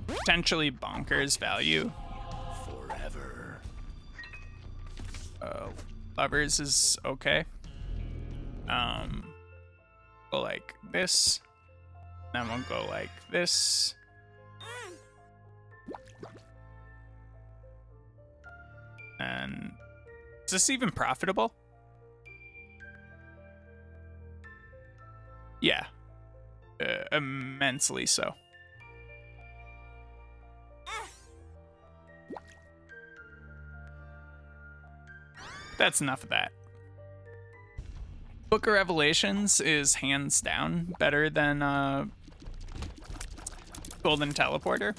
potentially bonkers value. Forever. Lovers is okay. Go like this. Then we'll go like this. And is this even profitable? Yeah, immensely so. That's enough of that. Book of Revelations is hands down better than Golden Teleporter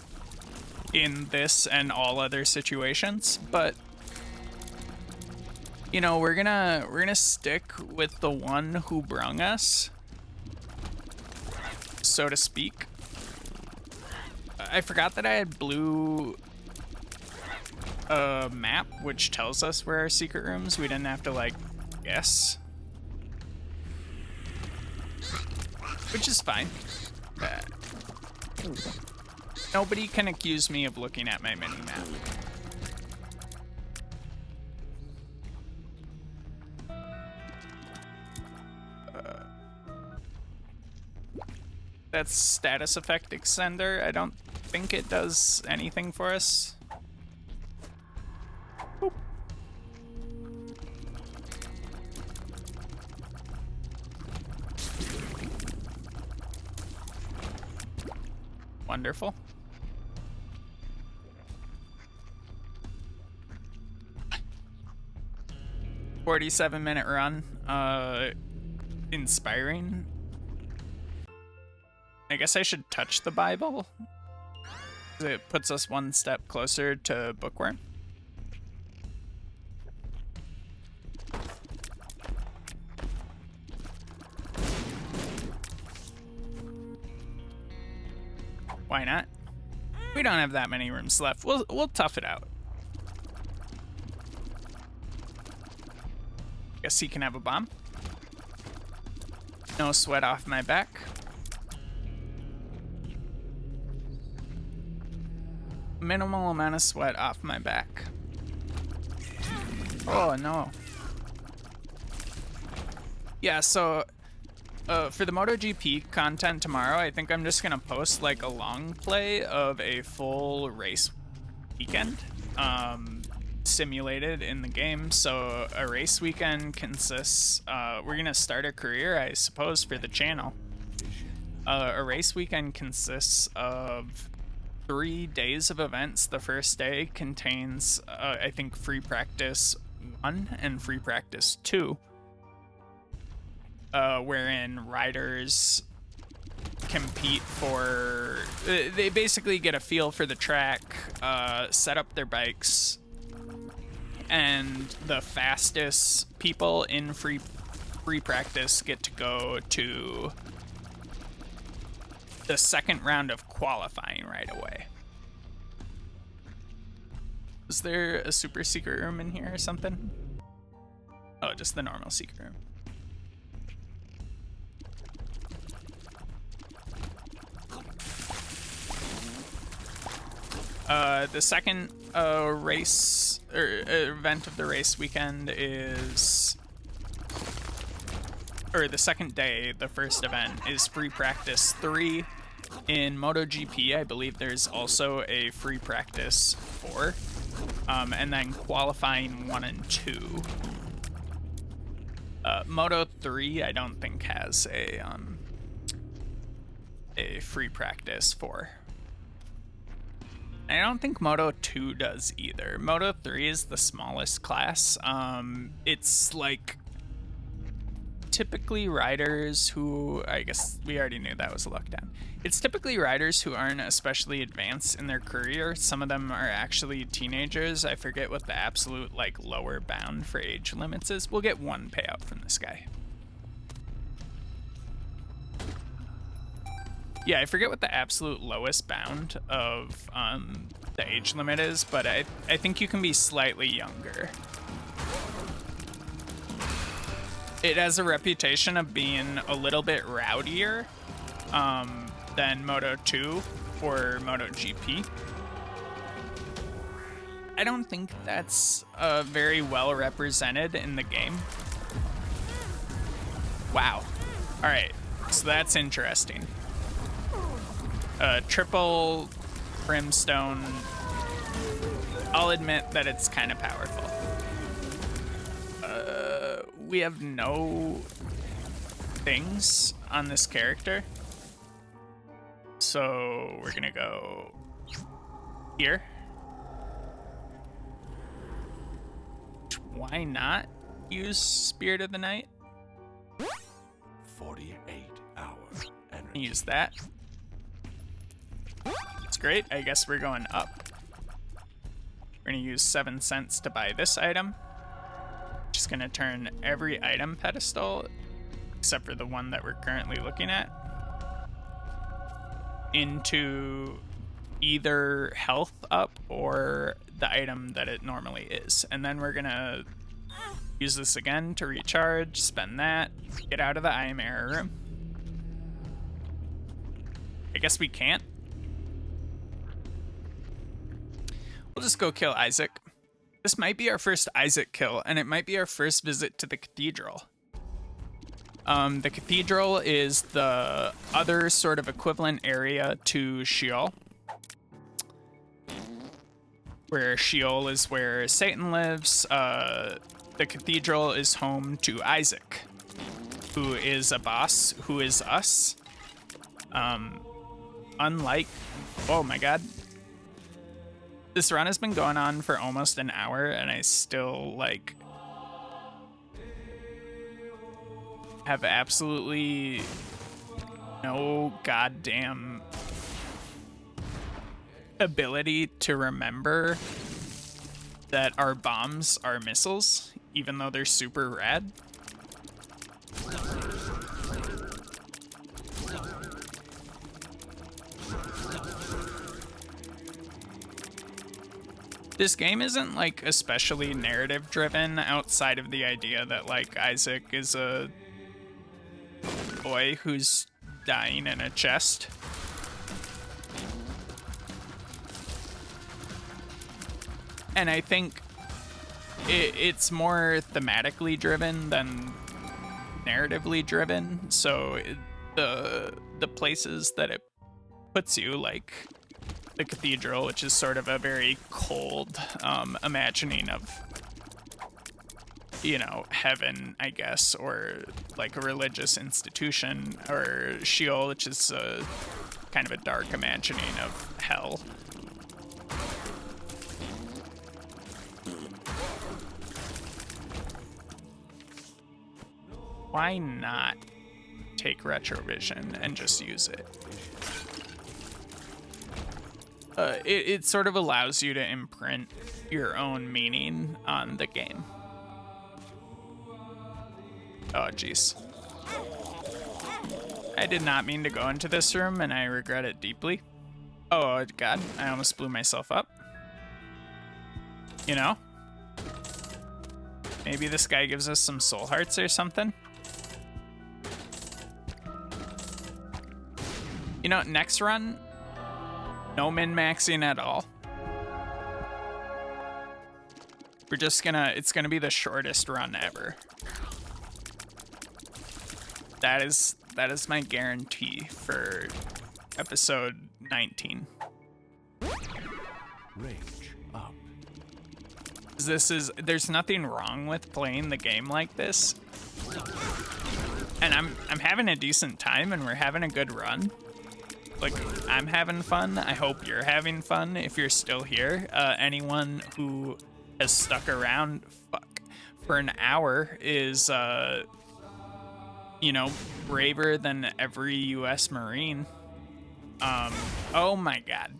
in this and all other situations, but you know, we're gonna stick with the one who brung us, so to speak. I forgot that I had blue map, which tells us where our secret rooms. We didn't have to like guess, which is fine. Nobody can accuse me of looking at my mini map. That's status effect extender. I don't think it does anything for us. Boop. Wonderful. 47-minute run. Inspiring. I guess I should touch the Bible. It puts us one step closer to Bookworm. Why not? We don't have that many rooms left. We'll tough it out. Guess he can have a bomb. No sweat off my back. Minimal amount of sweat off my back. Oh no. Yeah, so for the MotoGP content tomorrow, I think I'm just gonna post like a long play of a full race weekend simulated in the game. So a race weekend consists, we're gonna start a career, I suppose, for the channel. A race weekend consists of 3 days of events. The first day contains, I think, free practice 1 and free practice 2. Wherein riders compete for, they basically get a feel for the track, set up their bikes, and the fastest people in free practice get to go to the second round of qualifying right away. Is there a super secret room in here or something? Oh, just the normal secret room. The second race or event of the race weekend is, or the second day, the first event is free practice 3. In MotoGP, I believe there's also a free practice 4, and then qualifying 1 and 2. Moto 3, I don't think has a free practice 4. I don't think Moto 2 does either. Moto 3 is the smallest class. It's like typically riders who, I guess we already knew that was a lockdown. It's typically riders who aren't especially advanced in their career. Some of them are actually teenagers. I forget what the absolute like lower bound for age limits is. We'll get 1 payout from this guy. Yeah, I forget what the absolute lowest bound of the age limit is, but I think you can be slightly younger. It has a reputation of being a little bit rowdier than Moto 2 or MotoGP. I don't think that's very well represented in the game. Wow. All right, so that's interesting. Triple brimstone. I'll admit that it's kind of powerful. We have no things on this character, so we're gonna go here. Why not use Spirit of the Night? 48 hours. Use that. That's great. I guess we're going up. We're gonna use 7 cents to buy this item. Just gonna turn every item pedestal, except for the one that we're currently looking at, into either health up or the item that it normally is. And then we're gonna use this again to recharge, spend that, get out of the eye mirror room. I guess we can't. We'll just go kill Isaac. This might be our first Isaac kill, and it might be our first visit to the cathedral. The cathedral is the other sort of equivalent area to Sheol, where Sheol is where Satan lives. The cathedral is home to Isaac, who is a boss, who is us. Unlike, oh my god. This run has been going on for almost an hour, and I still, like, have absolutely no goddamn ability to remember that our bombs are missiles, even though they're super rad. This game isn't like especially narrative driven outside of the idea that like Isaac is a boy who's dying in a chest. And I think it's more thematically driven than narratively driven. So the places that it puts you, like the cathedral, which is sort of a very cold imagining of, you know, heaven, I guess, or like a religious institution, or Sheol, which is kind of a dark imagining of hell. Why not take Retrovision and just use it? It sort of allows you to imprint your own meaning on the game. Oh, jeez. I did not mean to go into this room, and I regret it deeply. Oh, God. I almost blew myself up. You know? Maybe this guy gives us some soul hearts or something? You know, next run, no min-maxing at all. We're just gonna, it's gonna be the shortest run ever. That is my guarantee for episode 19. Range up. There's nothing wrong with playing the game like this. And I'm having a decent time and we're having a good run. Like, I'm having fun. I hope you're having fun if you're still here. Anyone who has stuck around for an hour is, you know, braver than every U.S. Marine. Oh my God.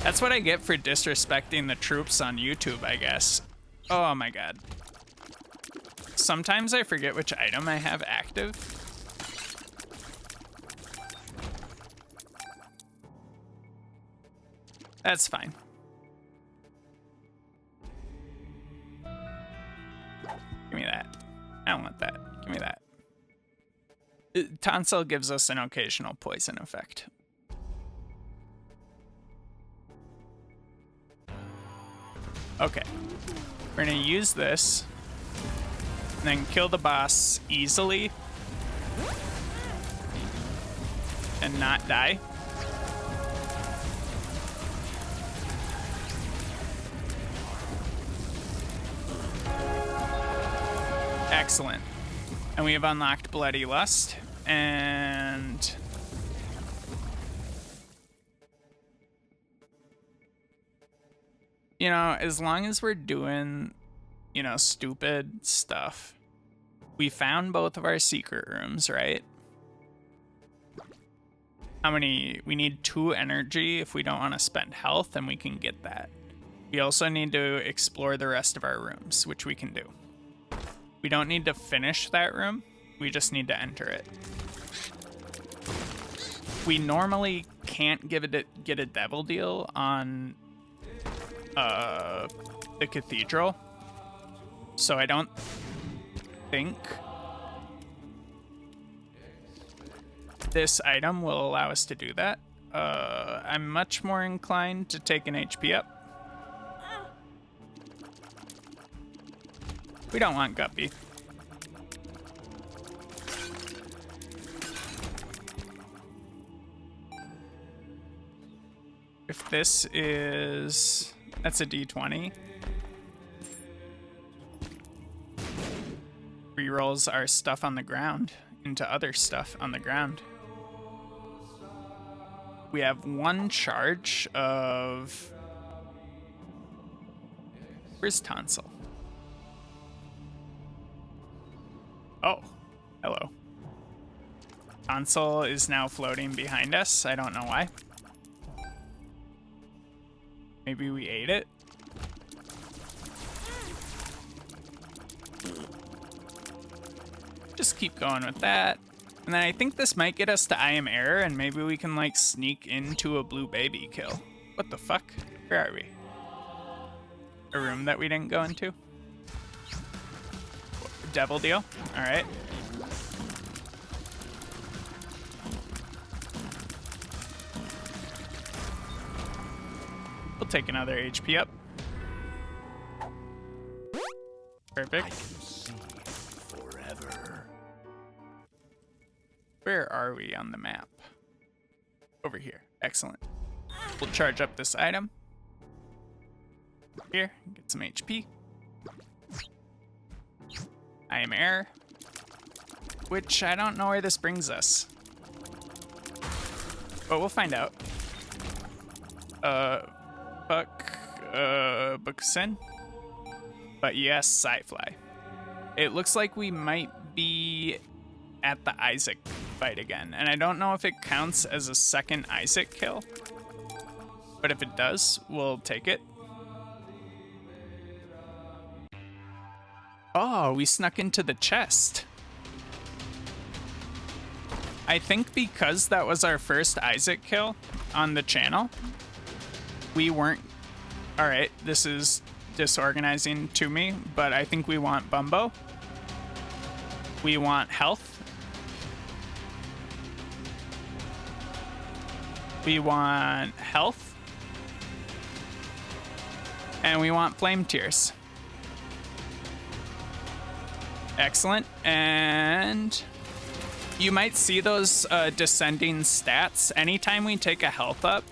That's what I get for disrespecting the troops on YouTube, I guess. Oh my God. Sometimes I forget which item I have active. That's fine. Give me that. I don't want that. Give me that. Tonsil gives us an occasional poison effect. Okay. We're gonna use this, and then kill the boss easily, and not die. Excellent. And we have unlocked Bloody Lust, and you know, as long as we're doing, you know, stupid stuff, we found both of our secret rooms, right? How many? We need 2 energy if we don't want to spend health, and we can get that. We also need to explore the rest of our rooms, which we can do. We don't need to finish that room. We just need to enter it. We normally can't get a devil deal on the cathedral, so I don't think this item will allow us to do that. I'm much more inclined to take an HP up. We don't want Guppy. If this is... that's a D20. Rerolls our stuff on the ground into other stuff on the ground. We have 1 charge of... where's Tonsil? Oh, hello. Console is now floating behind us. I don't know why. Maybe we ate it? Just keep going with that. And then I think this might get us to I am error, and maybe we can like sneak into a blue baby kill. What the fuck? Where are we? A room that we didn't go into? Devil deal? Alright. We'll take another HP up. Perfect. Forever. Where are we on the map? Over here. Excellent. We'll charge up this item. Here, get some HP. I am air. Which I don't know where this brings us. But we'll find out. Buxen. But yes, Sci-Fly. It looks like we might be at the Isaac fight again. And I don't know if it counts as a second Isaac kill. But if it does, we'll take it. Oh, we snuck into the chest. I think because that was our first Isaac kill on the channel, we weren't... Alright, this is disorganizing to me, but I think we want Bumbo. We want health. We want health. And we want flame tears. Excellent. And you might see those descending stats. Anytime we take a health up,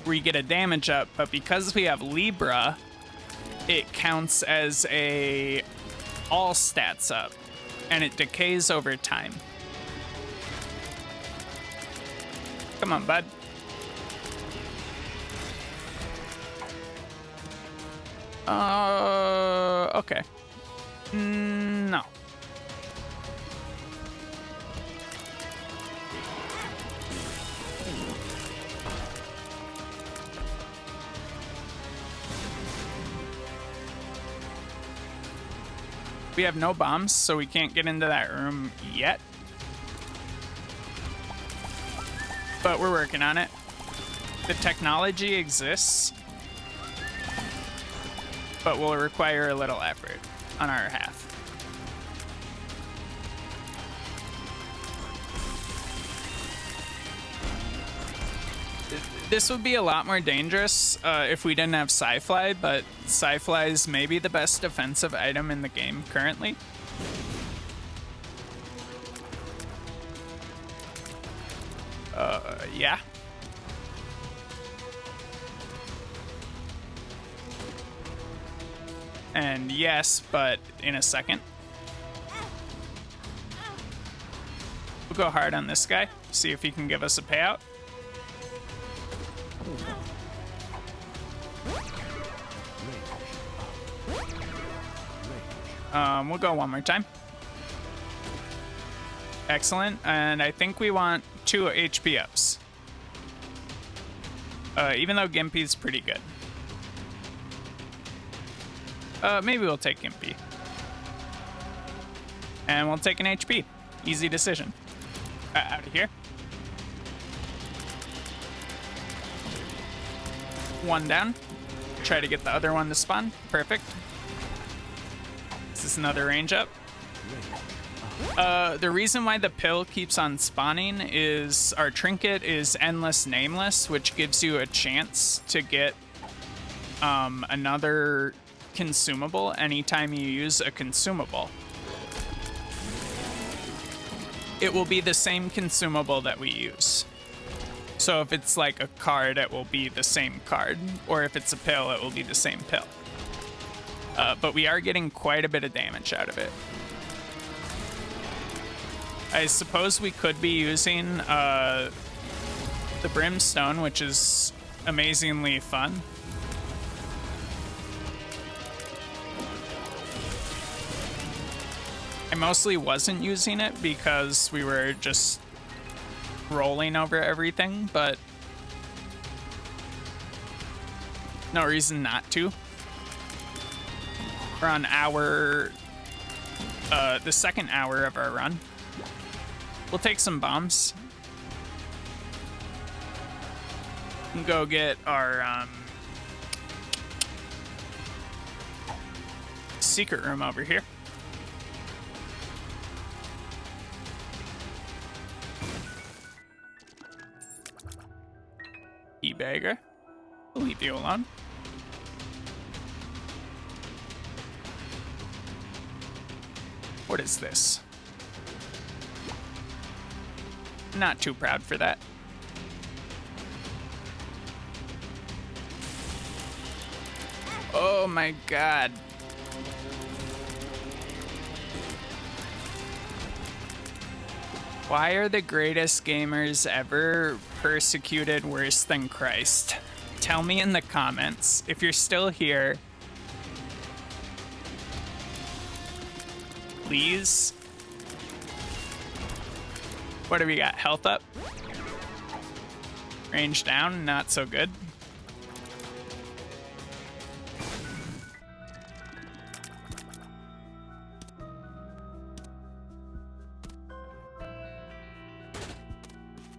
we get a damage up, but because we have Libra, it counts as a all stats up, and it decays over time. Come on, bud. Okay. No. We have no bombs, so we can't get into that room yet. But we're working on it. The technology exists, but will require a little effort on our half. This would be a lot more dangerous if we didn't have Sci-Fly, but Sci-Fly is maybe the best defensive item in the game currently. Yeah. And yes, but in a second. We'll go hard on this guy, see if he can give us a payout. We'll go one more time. Excellent, and I think we want 2 HP ups. Even though Gimpy's pretty good. Maybe we'll take Gimpy. And we'll take an HP. Easy decision. Out of here. One down. Try to get the other one to spawn. Perfect. Is this another range up? The reason why the pill keeps on spawning is our trinket is Endless Nameless, which gives you a chance to get another consumable anytime you use a consumable. It will be the same consumable that we use. So if it's like a card, it will be the same card, or if it's a pill, it will be the same pill. But we are getting quite a bit of damage out of it. I suppose we could be using the Brimstone, which is amazingly fun. I mostly wasn't using it because we were just rolling over everything, but no reason not to. We're on the second hour of our run. We'll take some bombs. And go get our secret room over here. E-bagger. We'll leave you alone. What is this? Not too proud for that. Oh my god. Why are the greatest gamers ever persecuted worse than Christ? Tell me in the comments if you're still here. Please. What do we got? Health up? Range down? Not so good.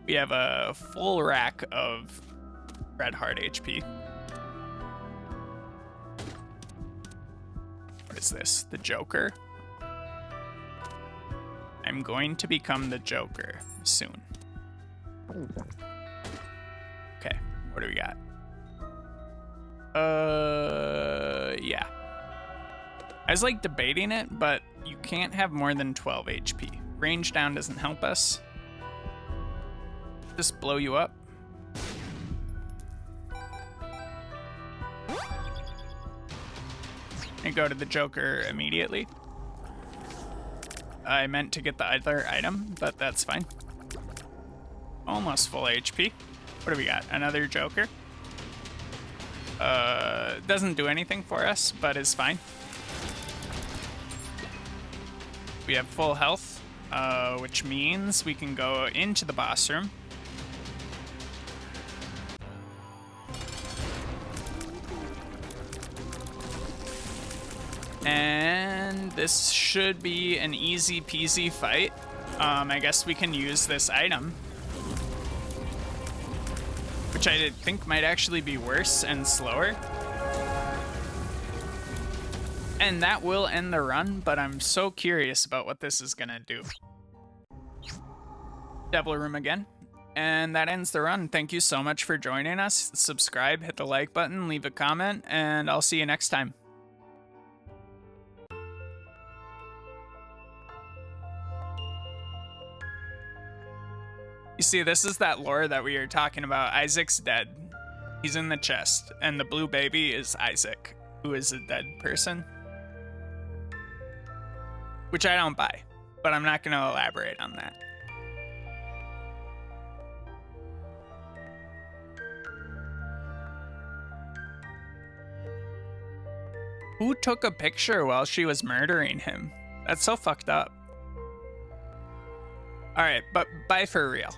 We have a full rack of red heart HP. What is this? The Joker? I'm going to become the Joker soon. Okay, what do we got? Yeah. I was like debating it, but you can't have more than 12 HP. Range down doesn't help us. Just blow you up. And go to the Joker immediately. I meant to get the other item, but that's fine. Almost full HP. What do we got? Another Joker. Doesn't do anything for us, but is fine. We have full health, which means we can go into the boss room. And this should be an easy peasy fight. I guess we can use this item, which I think might actually be worse and slower. And that will end the run, but I'm so curious about what this is gonna do. Devil Room again. And that ends the run. Thank you so much for joining us. Subscribe, hit the like button, leave a comment, and I'll see you next time. You see, this is that lore that we were talking about. Isaac's dead. He's in the chest, and the blue baby is Isaac, who is a dead person. Which I don't buy, but I'm not going to elaborate on that. Who took a picture while she was murdering him? That's so fucked up. Alright, but bye for real.